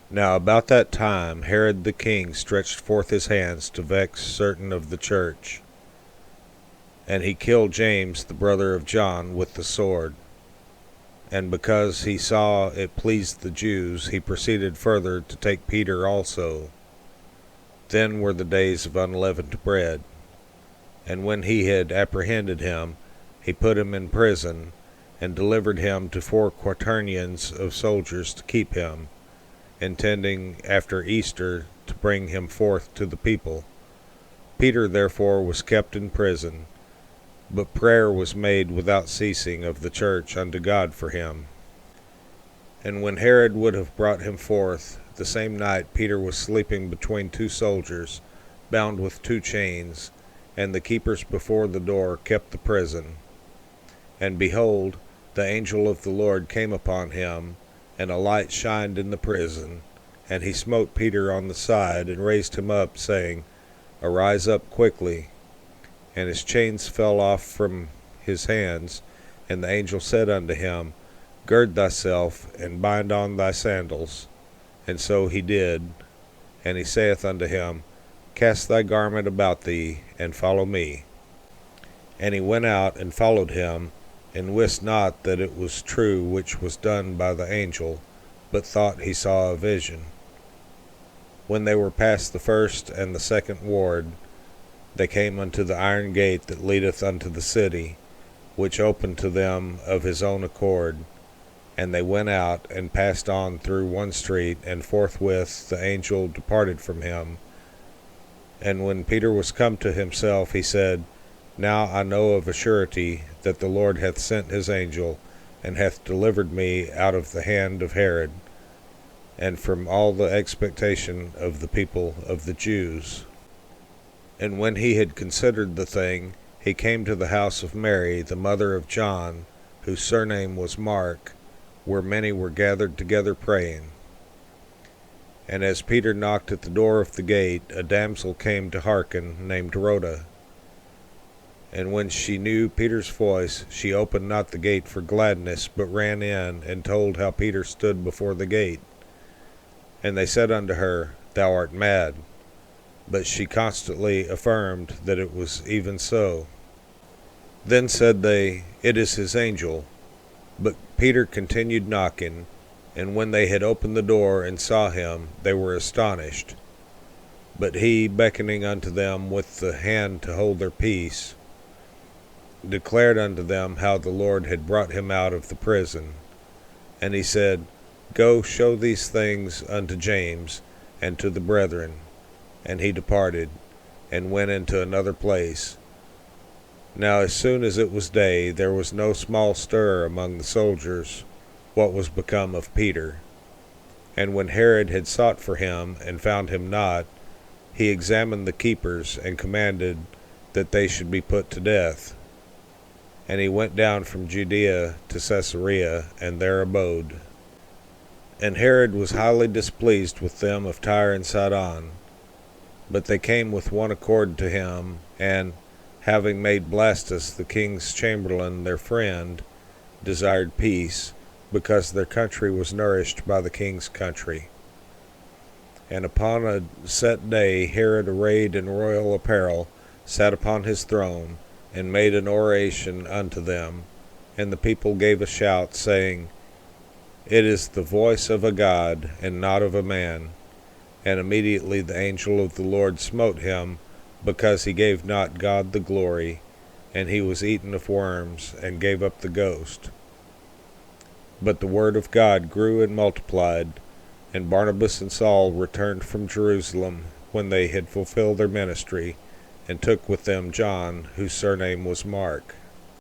Now about that time Herod the king stretched forth his hands to vex certain of the church, and he killed James the brother of John with the sword. And because he saw it pleased the Jews, he proceeded further to take Peter also. Then were the days of unleavened bread. And when he had apprehended him, he put him in prison, and delivered him to 4 quaternions of soldiers to keep him, intending after Easter to bring him forth to the people. Peter therefore was kept in prison, but prayer was made without ceasing of the church unto God for him. And when Herod would have brought him forth, the same night Peter was sleeping between 2 soldiers, bound with 2 chains, and the keepers before the door kept the prison. And behold, the angel of the Lord came upon him, and a light shined in the prison. And he smote Peter on the side, and raised him up, saying, Arise up quickly. And his chains fell off from his hands. And the angel said unto him, Gird thyself, and bind on thy sandals. And so he did. And he saith unto him, Cast thy garment about thee, and follow me. And he went out and followed him, and wist not that it was true which was done by the angel, but thought he saw a vision. When they were past the first and the second ward, they came unto the iron gate that leadeth unto the city, which opened to them of his own accord. And they went out, and passed on through one street, and forthwith the angel departed from him. And when Peter was come to himself, he said, Now I know of a surety that the Lord hath sent his angel, and hath delivered me out of the hand of Herod, and from all the expectation of the people of the Jews. And when he had considered the thing, he came to the house of Mary, the mother of John, whose surname was Mark, where many were gathered together praying. And as Peter knocked at the door of the gate, a damsel came to hearken, named Rhoda. And when she knew Peter's voice, she opened not the gate for gladness, but ran in, and told how Peter stood before the gate. And they said unto her, Thou art mad. But she constantly affirmed that it was even so. Then said they, It is his angel. But Peter continued knocking, and when they had opened the door and saw him, they were astonished. But he, beckoning unto them with the hand to hold their peace, declared unto them how the Lord had brought him out of the prison. And he said, Go show these things unto James and to the brethren. And he departed, and went into another place. Now as soon as it was day, there was no small stir among the soldiers, what was become of Peter. And when Herod had sought for him, and found him not, he examined the keepers, and commanded that they should be put to death. And he went down from Judea to Caesarea, and there abode. And Herod was highly displeased with them of Tyre and Sidon. But they came with one accord to him, and, having made Blastus the king's chamberlain their friend, desired peace, because their country was nourished by the king's country. And upon a set day Herod, arrayed in royal apparel, sat upon his throne, and made an oration unto them. And the people gave a shout, saying, It is the voice of a God, and not of a man. And immediately the angel of the Lord smote him, because he gave not God the glory, and he was eaten of worms, and gave up the ghost. But the word of God grew and multiplied, and Barnabas and Saul returned from Jerusalem when they had fulfilled their ministry, and took with them John, whose surname was Mark.